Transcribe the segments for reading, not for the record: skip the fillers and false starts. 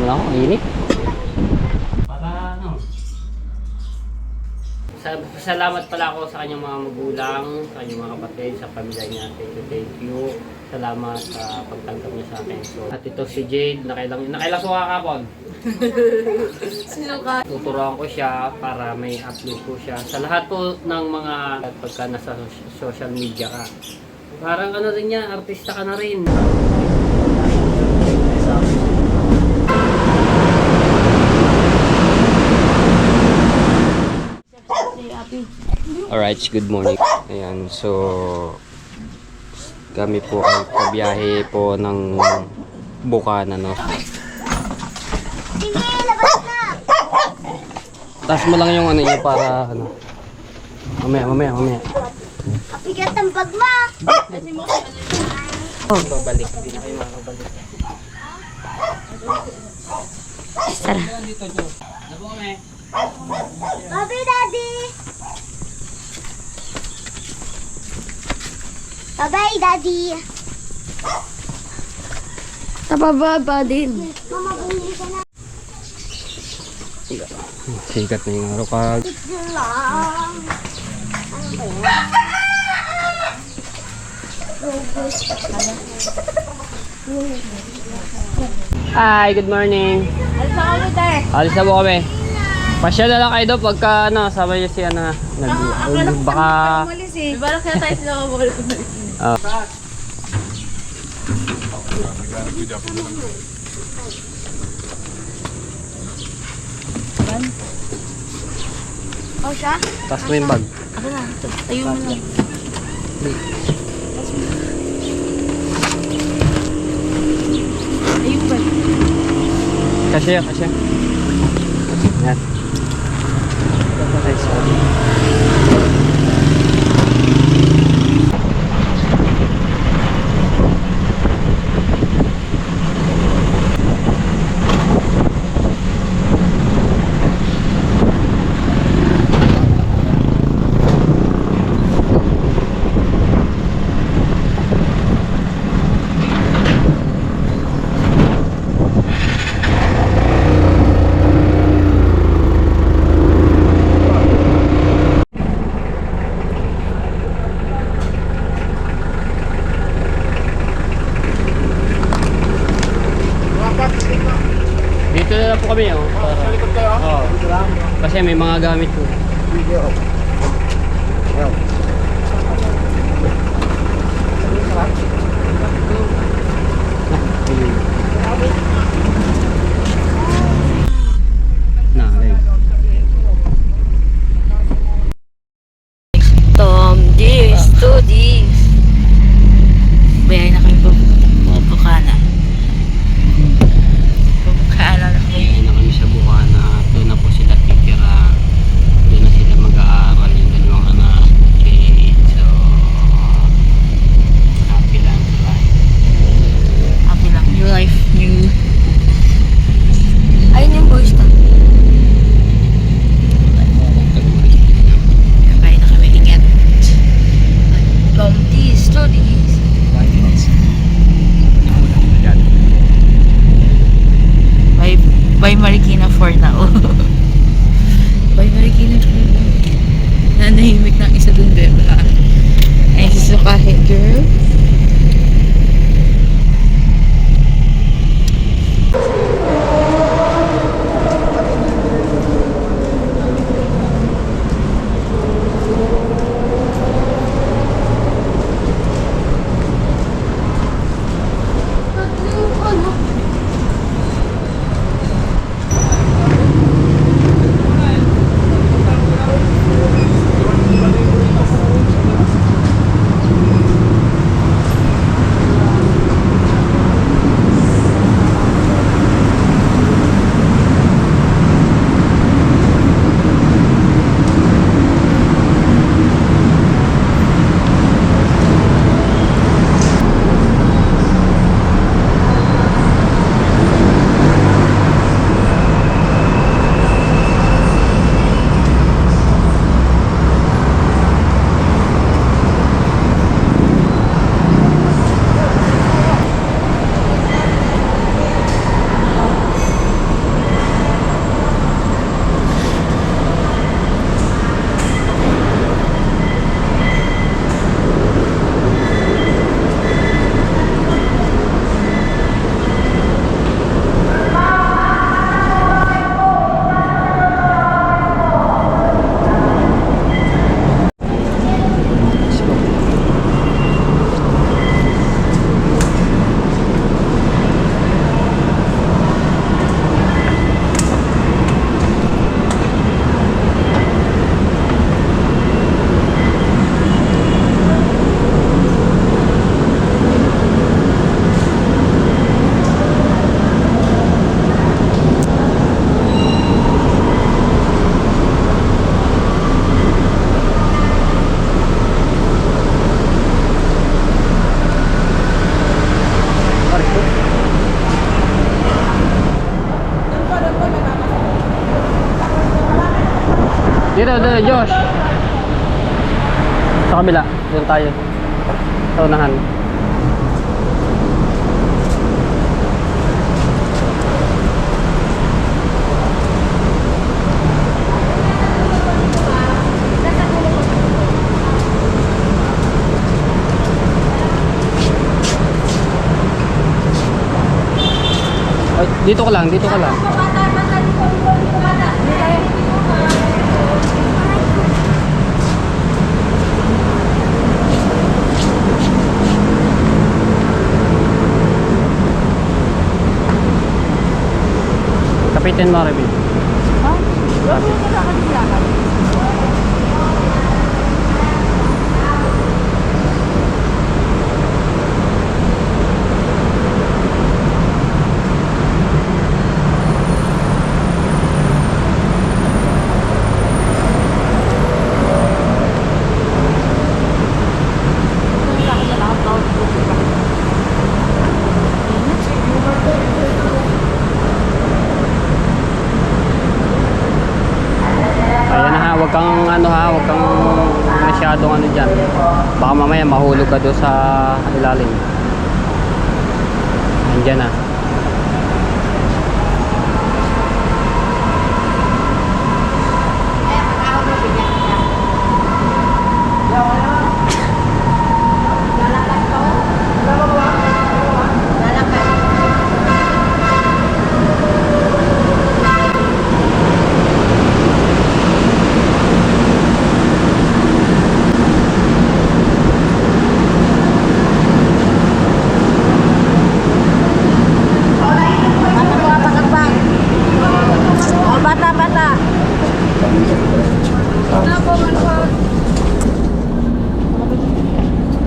naman ako, init. Para ano? Salamat pala ako sa kanyang mga magulang, sa kanyang mga kapatid, sa pamilya niya. Thank you. Salamat sa pagtanggap niya sa akin. So, at ito si Jade, nakailang suka kapon. Tuturuan ko siya para may upload ko siya sa lahat po ng mga pagka nasa social media ka. Parang ano rin niya, artista ka na rin. Alright, good morning. Ayan, so kami po ay pabiyahe po ng Bukana, no? Sige, labas na! Taas mo lang yung ano niya para ano. Mamaya. Apigat ang bag mo! Babalik, hindi na kayo makakabalik. Tara. Bobby, Daddy! Bye-bye, Daddy! Napababa din. Mama, bumili ka na. Sikat na yung araw ka. Ito lang. Ano ba yun? Hi, good morning. Alis na kami, Tay. Alis na po kami. Pasya na lang kayo doon pagka ano, sama niyo si ano, baka... Umalis eh. Di ba lang kaya tayo sila kabalik umalis? Oh, siya? Taas mo yung bag. Ako na. Tayo mo lang. Ayun ba? Kasya. Yan. Nice one. Dito na lang po kami, oh. Sa likod kayo? Oo. Kasi may mga gamit po. Tom, this, to this. Bayay na kayo po. Bukana. Bukana na kayo. Ayan na kami sa Bukana. Doon na po sila titira. Doon na sila mag-aaral yung dalawang anak. Okay, so happy lang sila. Happy lang. New life. New. Ayun yung boys na. Bayay na kami. Ingat. Tom, this, to this. Bye Marikina for now. Bye Marikina for now. Nanahimik ng isa dun, beba. Ay, sisukahin, girl. Dito, Josh. Sa kabila. Doon tayo. Sa unahan. Ay, dito ka lang, dito ka lang. Kapitin mo, Remy. Ayan na ha, wag kang ano ha, wag kang masyadong ano dyan. Baka mamaya mahulog ka doon sa ilalim. Andyan na.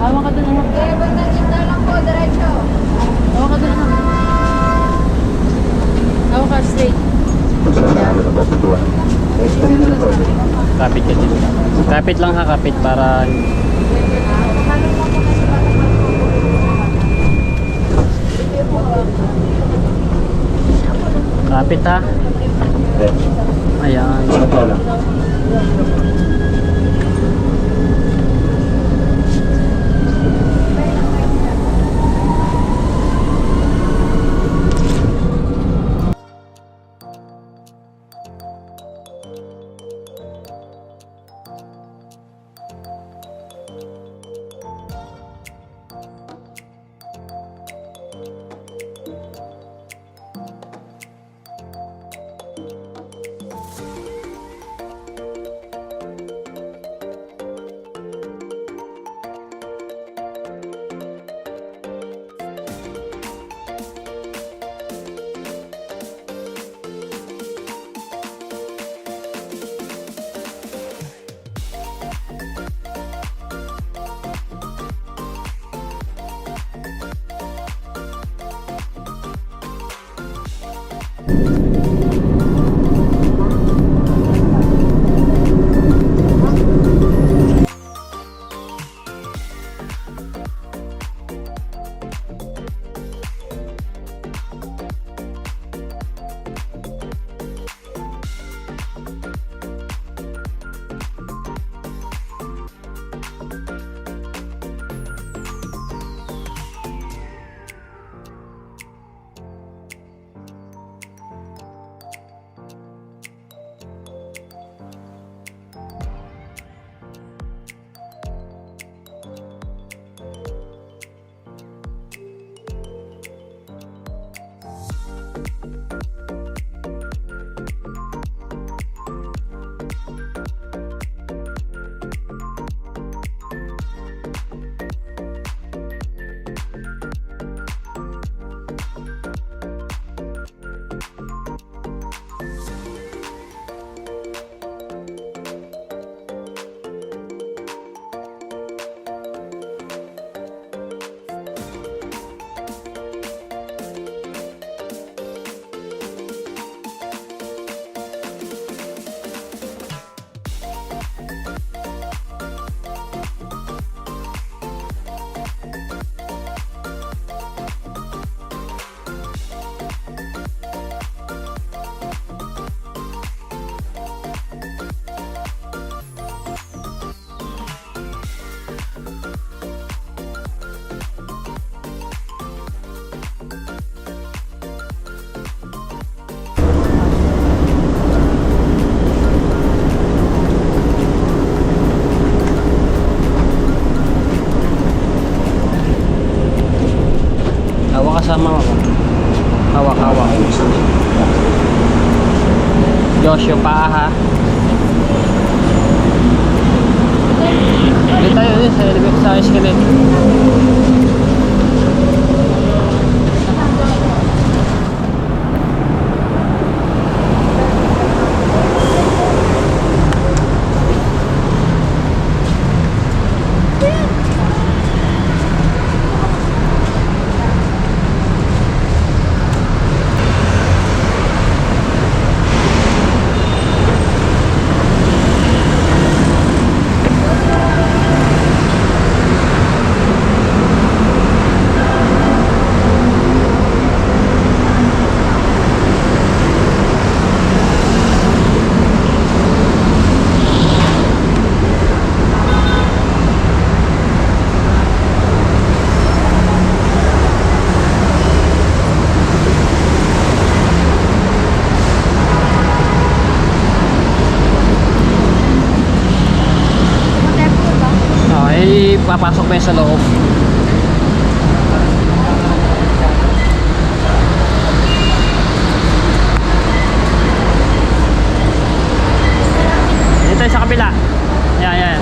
Hawa ka doon anak. Eh, banda gitna lang po, diretso. Hawa ka doon anak. Hawa ka straight. Kapit ka dito. Kapit lang ha, kapit para... Kapit ha. Ayan. Hawak-hawak. Josh, yung paa ha. Dito tayo yun sa escalator. Papasok pa yun sa loob. Dito tayo sa kabila. Yan.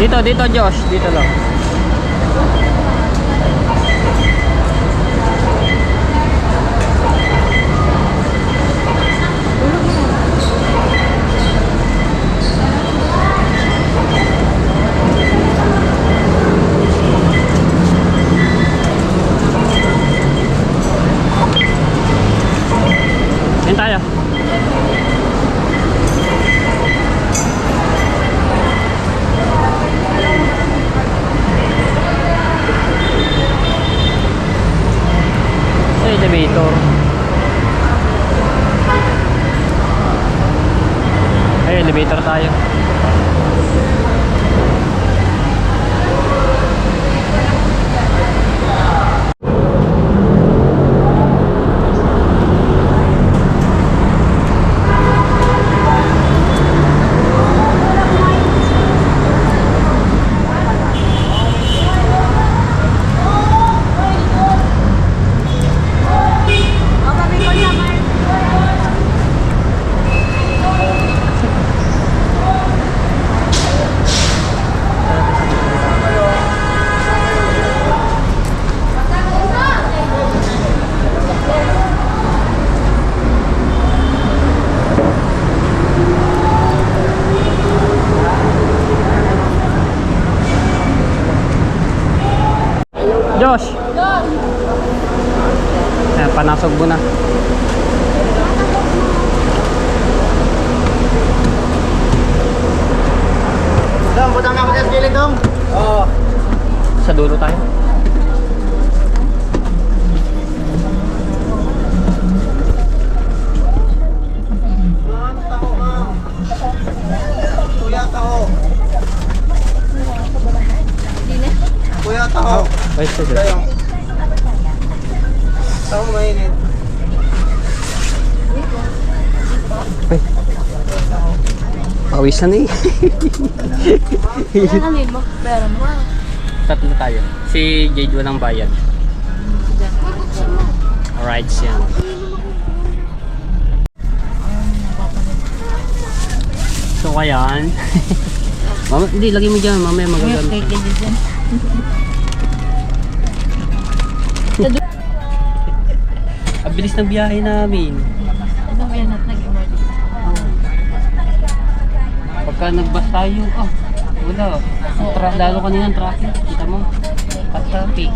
Dito Josh, dito lang. Yan tayo. Sa elevator. Ay, elevator tayo. Josh! Ayan, panasog mo na. Dong, butang na ako sa gilid, Dong. Oo. Sa dulo tayo. Kuya, taho. Kuya, taho. Ay, sige. Tayo. Taho mainit. Ay. Pawisan eh. Pero mo. Tatlo tayo. Si Jade walang bayad. Alright, yan. So, kayan. Mama, hindi, lagay mo dyan. Mamaya magagamit. Ang bilis ng biyahe namin. Pagka nagbas tayo, wala. Lalo kanina ang traffic. Kita mo, pa-traffic.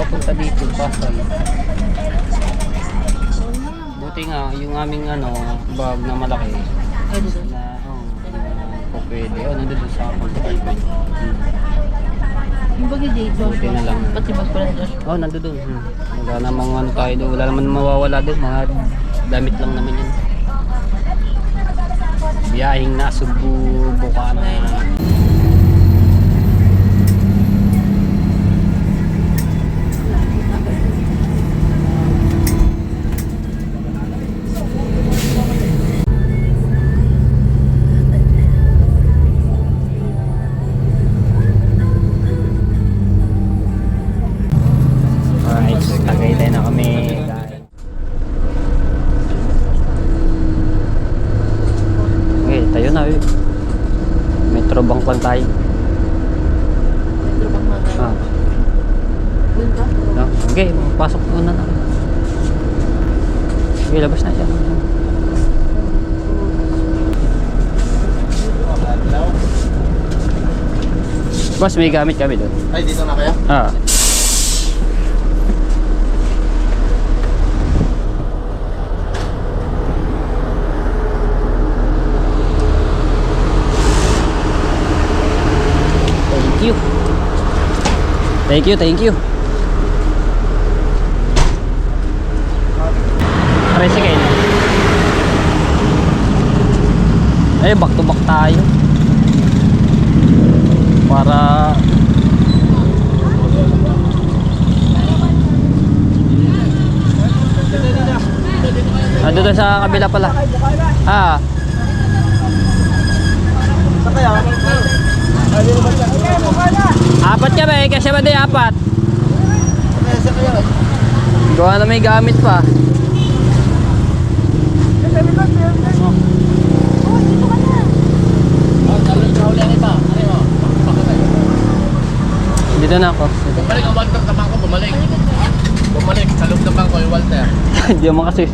Papunta dito, Pasay. Buti nga, yung aming bag na malaki. Na, po pwede. Nandun sa compartment. Yung bagay dito. Buti na lang. Pati bag pala Josh. Nandun doon. Wala namang tayo doon. Wala naman mawawala doon. Mga damit lang naman yan. Biyahing na Cebu, Bukana. Metrobang pan tayo. Metro bang mga. Ah. Doon ka? No? Okay, pasok muna na. Sige, labas na siya. Boss, may gamit kami doon. Ay, dito na kayo? Ah. Thank you. Thank you, thank you. Tricycle. Eh, back to back tayo. Para doon sa kabila pala. Ah. Saan kaya? Apat ka ba eh? Kasi ba di apat? Saan kaya? Gawa na may gamit pa. Dito na ako. Bumalik ang Walter sa bangko, bumalik. Bumalik sa loob ng bangko yung Walter. Hindi mo kasi.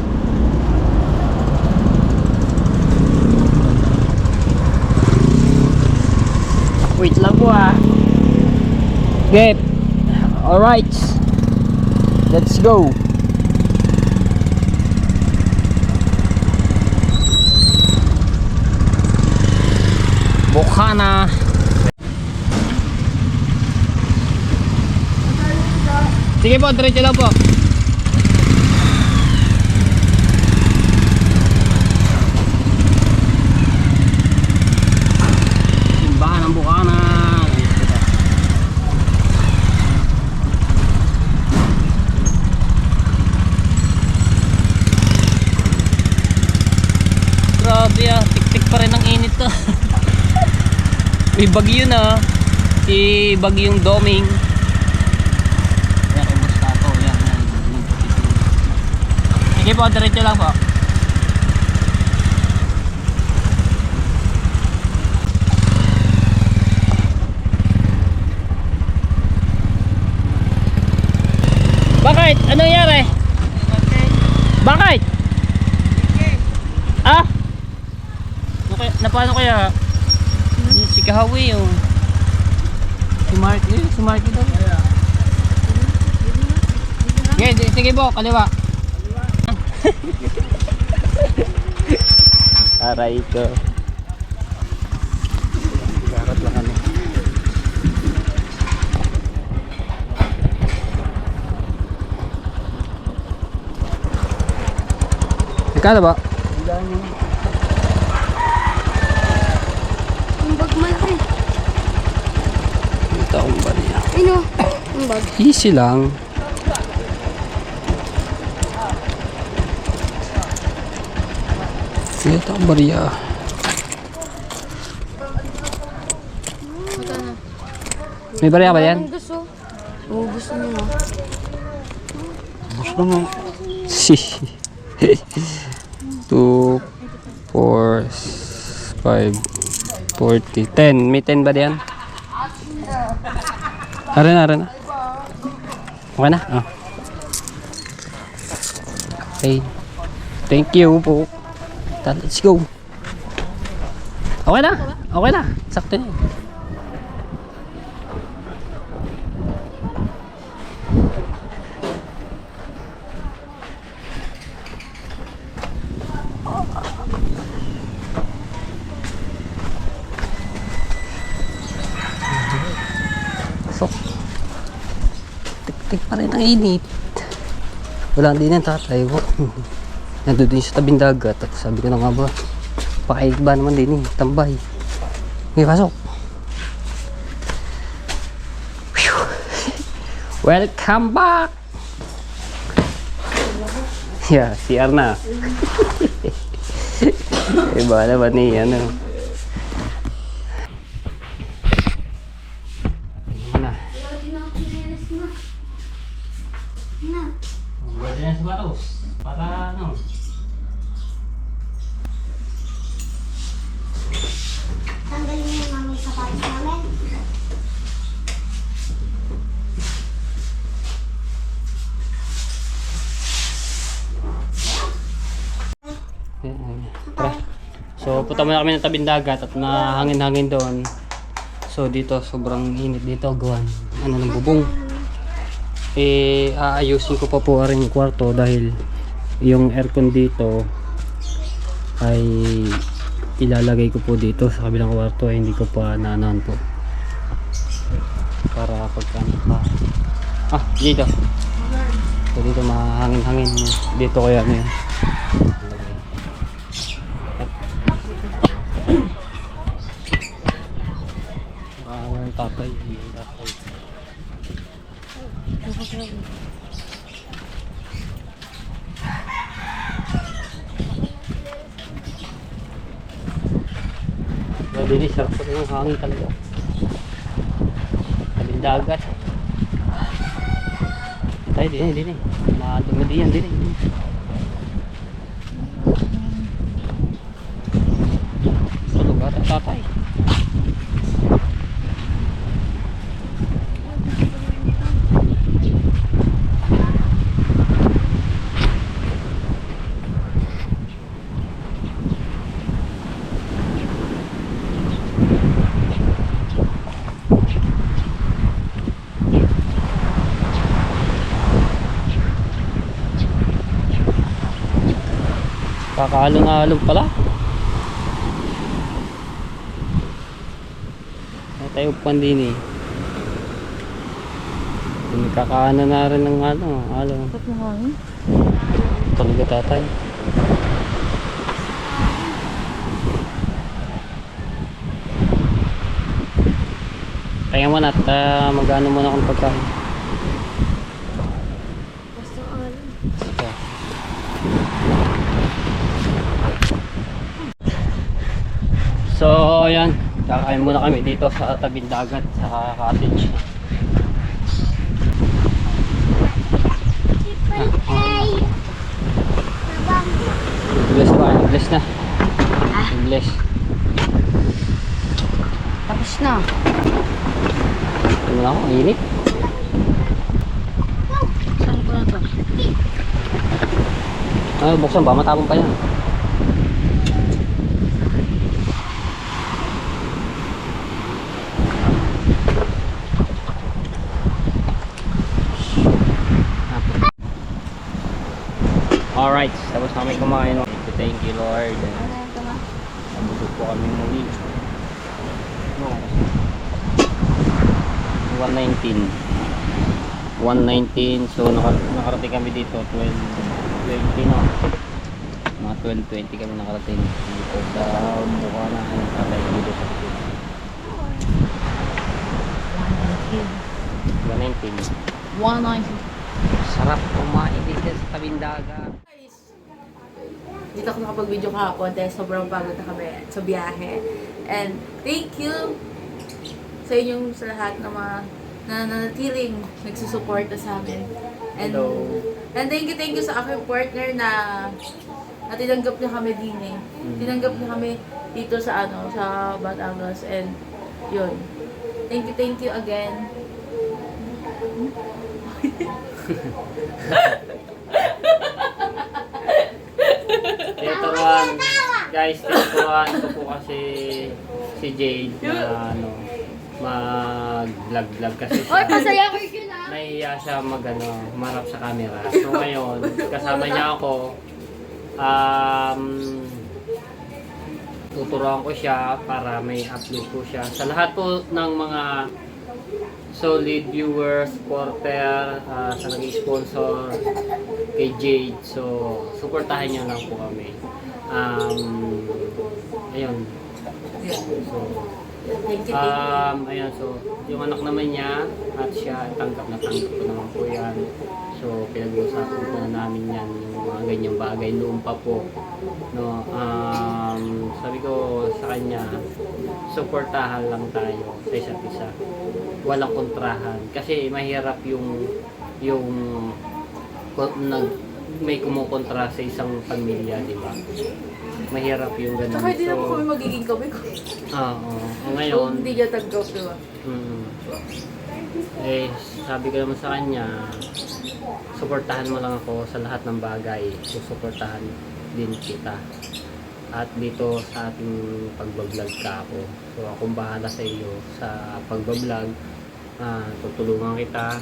Wait lang po ah. Okay. Alright. Let's go. Bukana. Sige po, diretso lang po. Simbahan ng Bukana. Grabe ah, tik-tik pa rin ang init to. May bagyo na. Si Bagyong Doming. Yan, kay Boss Tato. Yan. Sige po, diretso lang po. Bakit? Ano nangyari? Bakit? Ah? Okay, na paano kaya? Si Kahawi yung si Marky daw. Sige po, kaliwa. Aray ko. Karat lang ano. Ikala ba? Ang bag man eh. Ito ang bariya. Ano? Ang bag. Easy lang. Ito ang bariya. May bariya ba yan? Ang gusto. Oo, gusto niyo na. Gusto mo. 2, 4, 5, 40, 10. May 10 ba diyan? Ara na. Okay na? Oh. Okay. Thank you po. Let's go. Okay na. Okay na. Sakto na. Tik pa rin ang init. Wala din ang tatay ko. Nandun din sa tabing dagat. At sabi ko na nga ba, pakaig ba naman din eh, tambay. Okay, pasok. Whew. Welcome back! Yeah, CR na. Iba naman eh, ano. Buat sapatos. Para ano? Tanggalin mo yung mamang sapatos. So, punta muna kami ng tabing dagat at mahangin-hangin doon. So, dito, sobrang init dito. Gawan, ng bubong. Aayusin ko pa po rin yung kwarto dahil yung aircon dito ay ilalagay ko po dito sa kabilang kwarto. Hindi ko pa naanahan po. Para pagka dito. So, dito mahangin-hangin. Dito kaya ano yun. Tatay. Mabilis, sarap po ng hangin talaga. Tabing dagat. Tayo din. Madumi yan din. Tulog ata tatay. Kakaalon-alon pala. May tayo upuan din eh. Kakaano na rin ng alon. Ba't mahangin? Talaga tatay. Kaya mo na at mag-ano muna akong pagkain. Basta alam. Sige. So, ayan. Kakain muna kami dito sa tabing dagat sa cottage. Bless pa. Bless na. Bless. Tapos na. Ito na ako. Init. Saan ko na to? Buksan ba? Matapon pa yan. Alright, tapos kami kumain. Thank you Lord. Nabusog po kami muli. 119. So nakarating kami dito 12:20 no. Mga 12:20 kami nakarating dito sa mukha na tatay dito sa 119. 190. Sarap kumain dito sa tabing dagat. Dito ako nakapag-video kahapon dahil sobrang pagod na kami sa biyahe. And thank you sa inyong sa lahat na mga nananatiling nagsusuporta sa amin. And, Hello. and thank you sa aking partner na tinanggap niya kami din eh. Tinanggap niya kami dito sa sa Batangas and yun. Thank you again. Tinuturuan, guys, tinuturuan ko po kasi si Jade na mag-vlog kasi Oy, siya. pasaya ko yun ah! Nahihiya siya marap sa camera. So ngayon, kasama niya ako. Tuturuan ko siya para may upload po siya. Sa lahat po ng mga solid viewers, supporter, sa nag-sponsor kay Jade. So, supportahan niyo lang po kami. Ayun. So, Thank you. ayan, so, yung anak naman niya at siya, tanggap ko naman po yan. So, pinag-uusapan po na namin yan, yung mga ganyang bagay noon pa po. No, sabi ko sa kanya, suportahan lang tayo sa isa't isa. Walang kontrahan. Kasi mahirap yung may kumukontra sa isang pamilya, di ba? Mahirap yung ganun. Saka hindi naman kami magiging kami ko. Ngayon, Hindi niya tanggap, diba? sabi ko naman sa kanya, suportahan mo lang ako sa lahat ng bagay. Susuportahan din kita. at dito sa ating pagbablog ka ako. So akong bahala sa iyo sa pagbablog. Tutulungan kita.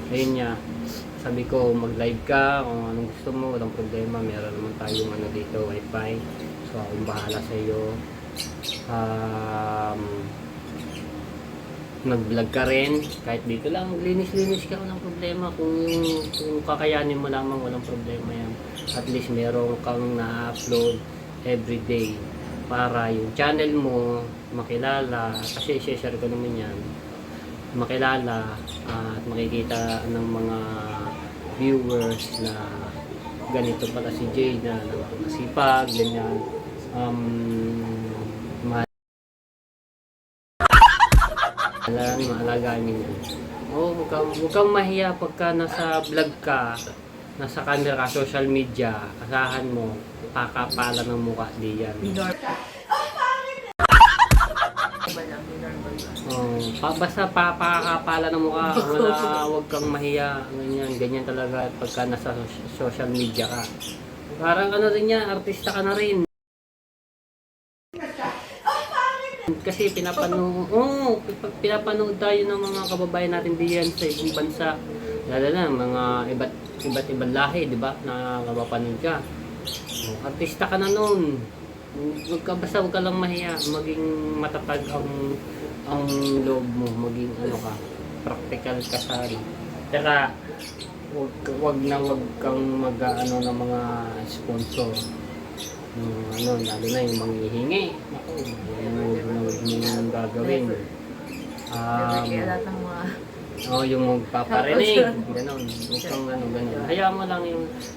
Ayun nga, sabi ko mag-live ka kung anong gusto mo, walang problema, meron naman tayong ano dito, wifi. So akong bahala sa iyo. Mag-vlog ka rin, kahit dito lang, linis-linis ka, walang problema. Kung kakayanin mo lamang, walang problema yan. At least meron kang na-upload everyday para yung channel mo makilala, kasi i-share ko naman yan, makilala at makikita ng mga viewers na ganito pala si Jade na masipag, ganyan. Maalagaan yun. Huwag kang mahiya pagka nasa vlog ka, nasa camera ka, social media, asahan mo, pakapala ng mukha diyan. Basta pakakapala ng mukha, huwag kang mahiya, ganyan talaga pagka nasa social media ka. Parang ano rin yan, artista ka na rin. Kasi pinapanood tayo ng mga kababayan natin diyan sa ibang bansa. Lalo na mga iba't ibang lahi, di ba? Na mapapanood ka. Artista ka na noon. Huwag ka lang mahiya, maging matatag ang loob mo, maging practical ka sa Tsaka wag kang mag-ano ng mga sponsor. Lalo na yung manghihingi. Huwag mo gagawin. Yung magpaparinig, gano'n. Huwag kang gano'n. Hayaan mo lang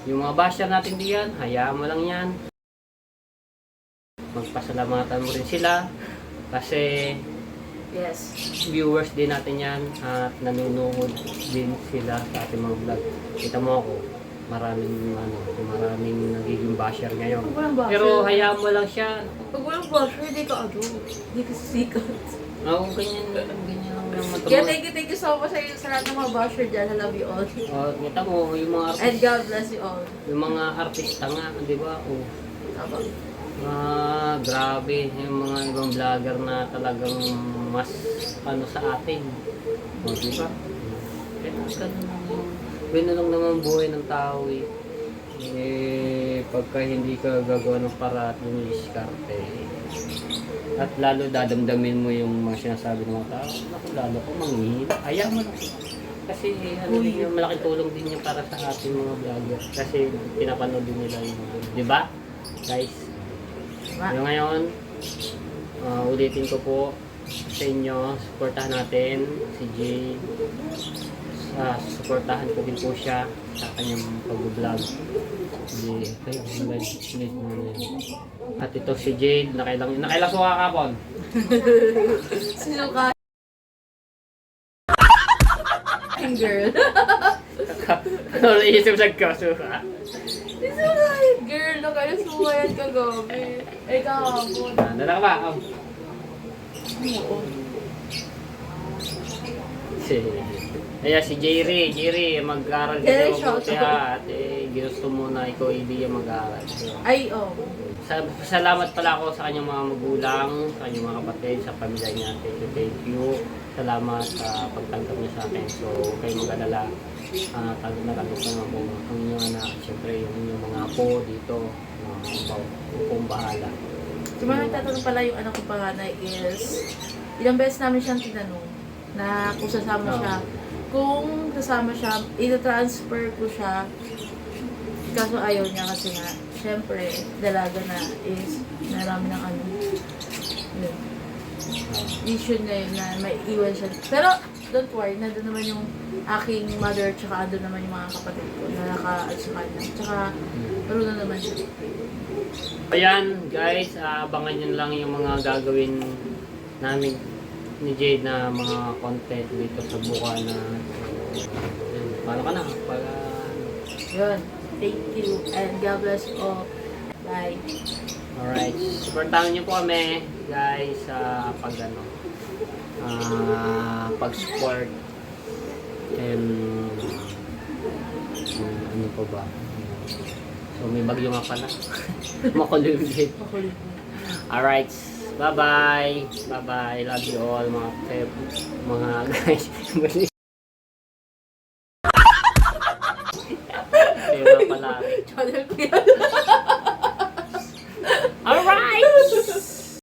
yung mga basher natin diyan, hayaan mo lang yan. Magpasalamatan mo rin sila kasi Yes. viewers din natin yan at nanonood din sila sa ating mga vlog. Kita mo ako, maraming nagiging basher ngayon. Pero hayaan mo lang siya. Pag walang basher, hindi ka hindi ka sikat. Oo, ganyan lang naman. Kaya thank you so much sa lahat ng mga basher dyan. I love you all. Kita mo, yung mga And God bless you all. yung mga artista nga, di ba? Tama. Grabe, yung mga ibang vlogger na talagang mas sa atin. Di ba? Ganun lang naman buhay ng tao eh. Pagka hindi ka gagawa ng para at lumiskarte, at lalo dadamdamin mo yung mga sinasabi ng mga tao, lalo ko manghihina. Ayaw mo lang. Kasi yung malaking tulong din yung para sa ating mga vlogger. Kasi pinapanood din nila yung di ba? Guys, yung ngayon, ulitin ko po sa inyo, supportahan natin si Jay. Supportahan ko din po siya sa kanyang pag-vlog. At ito si Jade, nakailang suka kapon. Sino ka? Girl. Ano naisip sa suka? Sino ka? Girl, nakailang kagabi. Kahapon. Dala ka ba? Oo. Si Jerry, mag-aaral ka Jerry, daw mabuti ha. At ginusto mo na ikaw hindi mag-aaral. Salamat pala ako sa kanyang mga magulang, sa kanyang mga kapatid, sa pamilya niya. Thank you. Salamat sa pagtanggap niya sa akin. So, kayo mag-alala. Natanggap na ako ang inyong anak. Siyempre, yung inyong mga apo dito. Kung bahala. So, tatanong pala yung anak ko panganay is, ilang beses namin siyang tinanong na kung sasama siya. Kung sasama siya, ita-transfer ko siya. Kaso ayaw niya kasi nga, syempre, dalaga na is marami ng yun. Issue na yun na may iwan siya. Pero, don't worry, nandun naman yung aking mother, tsaka andun naman yung mga kapatid ko na naka-add sa kanya. Tsaka, marunong naman siya. Ayan, guys, abangan nyo lang yung mga gagawin namin ni Jade na mga content dito sa buka na paano ka na? Yun. Thank you and God bless you all. Bye. Alright. Supportahan niyo po kami guys sa pag-support and ano pa ba? So may bagyo nga pala. Makulimlim. Alright. Bye-bye. Bye-bye. Love you all mga guys. Kaya pala. Channel ko yan.